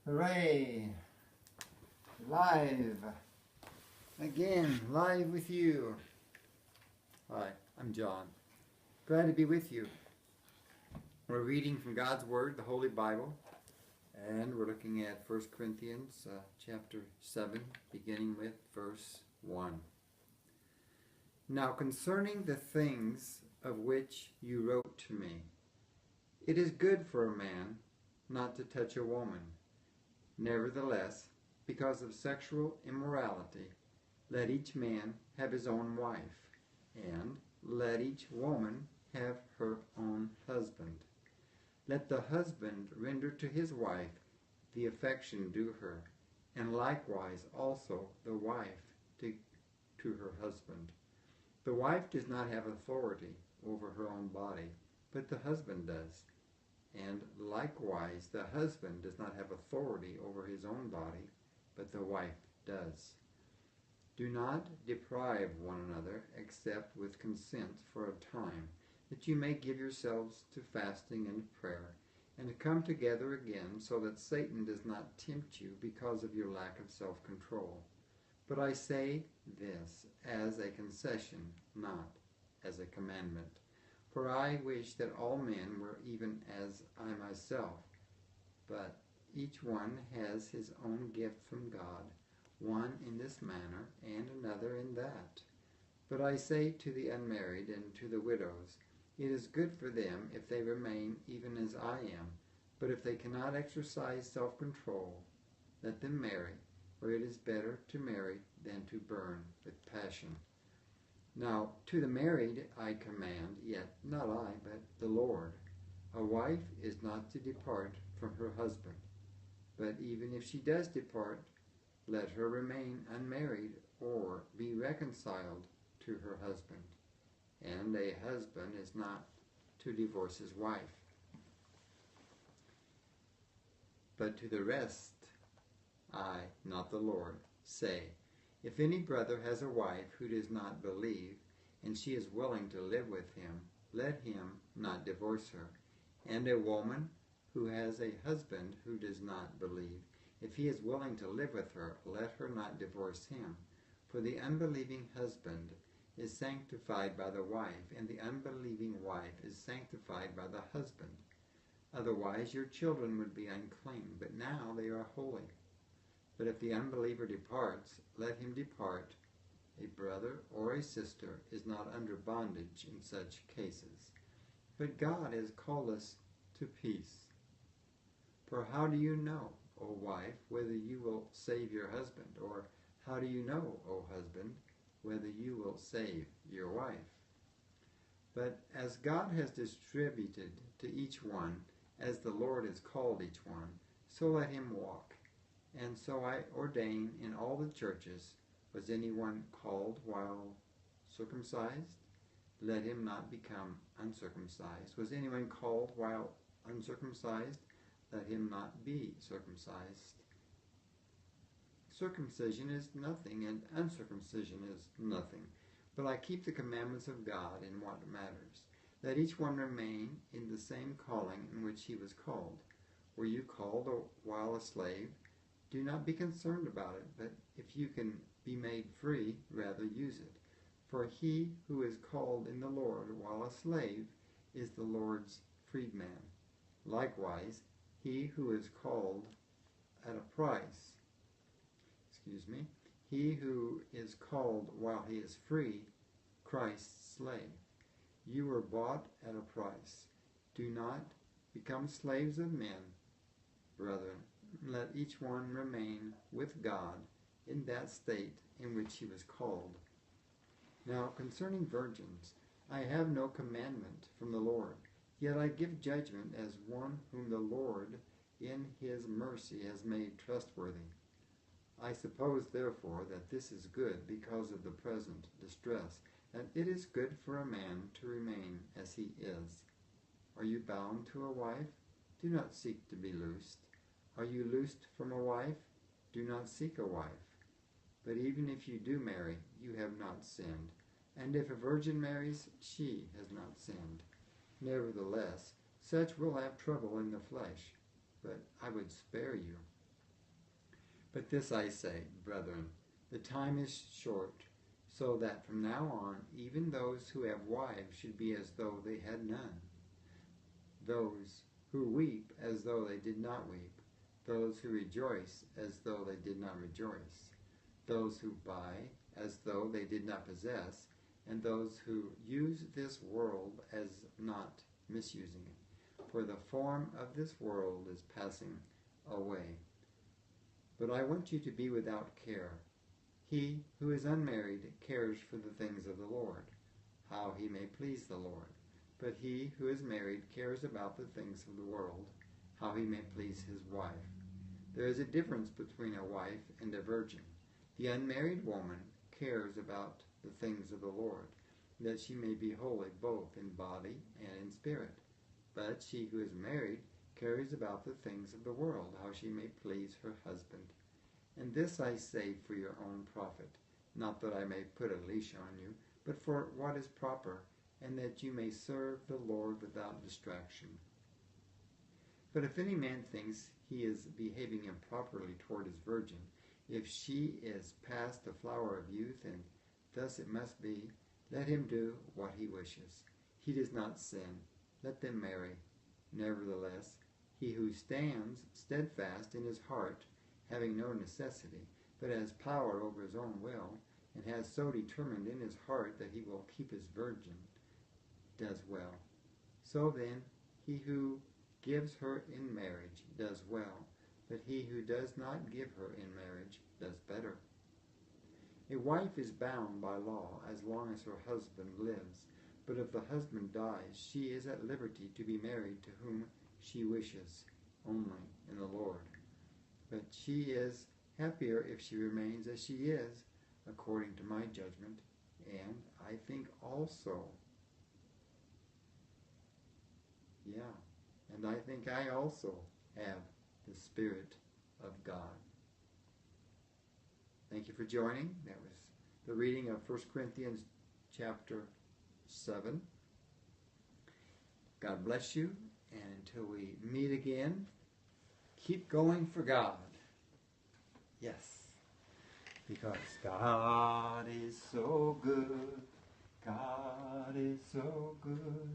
Hooray! Live! Again, live with you. Hi, I'm John. Glad to be with you. We're reading from God's Word, the Holy Bible, and we're looking at 1 Corinthians chapter 7, beginning with verse 1. Now concerning the things of which you wrote to me, it is good for a man not to touch a woman. Nevertheless, because of sexual immorality, let each man have his own wife, and let each woman have her own husband. Let the husband render to his wife the affection due her, and likewise also the wife to her husband. The wife does not have authority over her own body, but the husband does. And likewise the husband does not have authority over his own body, but the wife does. Do not deprive one another except with consent for a time, that you may give yourselves to fasting and prayer, and to come together again, so that Satan does not tempt you because of your lack of self-control. But I say this as a concession, not as a commandment. For I wish that all men were even as I myself, but each one has his own gift from God, one in this manner and another in that. But I say to the unmarried and to the widows, it is good for them if they remain even as I am, but if they cannot exercise self-control, let them marry, for it is better to marry than to burn with passion. Now, to the married I command, yet not I, but the Lord. A wife is not to depart from her husband, but even if she does depart, let her remain unmarried or be reconciled to her husband. And a husband is not to divorce his wife. But to the rest I, not the Lord, say, if any brother has a wife who does not believe, and she is willing to live with him, let him not divorce her. And a woman who has a husband who does not believe, if he is willing to live with her, let her not divorce him. For the unbelieving husband is sanctified by the wife, and the unbelieving wife is sanctified by the husband. Otherwise your children would be unclean, but now they are holy. But if the unbeliever departs, let him depart. A brother or a sister is not under bondage in such cases. But God has called us to peace. For how do you know, O wife, whether you will save your husband? Or how do you know, O husband, whether you will save your wife? But as God has distributed to each one, as the Lord has called each one, so let him walk. And so I ordain in all the churches, was anyone called while circumcised? Let him not become uncircumcised. Was anyone called while uncircumcised? Let him not be circumcised. Circumcision is nothing, and uncircumcision is nothing. But I keep the commandments of God in what matters. Let each one remain in the same calling in which he was called. Were you called while a slave? Do not be concerned about it, but if you can be made free, rather use it. For he who is called in the Lord while a slave is the Lord's freedman. Likewise, he who is called at a price, he who is called while he is free, Christ's slave. You were bought at a price. Do not become slaves of men, brethren. Let each one remain with God in that state in which he was called. Now concerning virgins, I have no commandment from the Lord, yet I give judgment as one whom the Lord in his mercy has made trustworthy. I suppose therefore that this is good because of the present distress, and it is good for a man to remain as he is. Are you bound to a wife? Do not seek to be loosed. Are you loosed from a wife? Do not seek a wife. But even if you do marry, you have not sinned. And if a virgin marries, she has not sinned. Nevertheless, such will have trouble in the flesh, but I would spare you. But this I say, brethren, the time is short, so that from now on even those who have wives should be as though they had none, those who weep as though they did not weep, those who rejoice as though they did not rejoice, those who buy as though they did not possess, and those who use this world as not misusing it. For the form of this world is passing away. But I want you to be without care. He who is unmarried cares for the things of the Lord, how he may please the Lord. But he who is married cares about the things of the world, how he may please his wife. There is a difference between a wife and a virgin. The unmarried woman cares about the things of the Lord, that she may be holy both in body and in spirit. But she who is married cares about the things of the world, how she may please her husband. And this I say for your own profit, not that I may put a leash on you, but for what is proper, and that you may serve the Lord without distraction. But if any man thinks he is behaving improperly toward his virgin, if she is past the flower of youth, and thus it must be, let him do what he wishes. He does not sin. Let them marry. Nevertheless, he who stands steadfast in his heart, having no necessity, but has power over his own will, and has so determined in his heart that he will keep his virgin, does well. So then, he who gives her in marriage does well, but he who does not give her in marriage does better. A wife is bound by law as long as her husband lives, but if the husband dies, she is at liberty to be married to whom she wishes, only in the Lord. But she is happier if she remains as she is, according to my judgment, and I think also, I also have the Spirit of God. Thank you for joining. That was the reading of 1 Corinthians chapter 7. God bless you, and until we meet again, keep going for God. Yes, because God is so good. God is so good.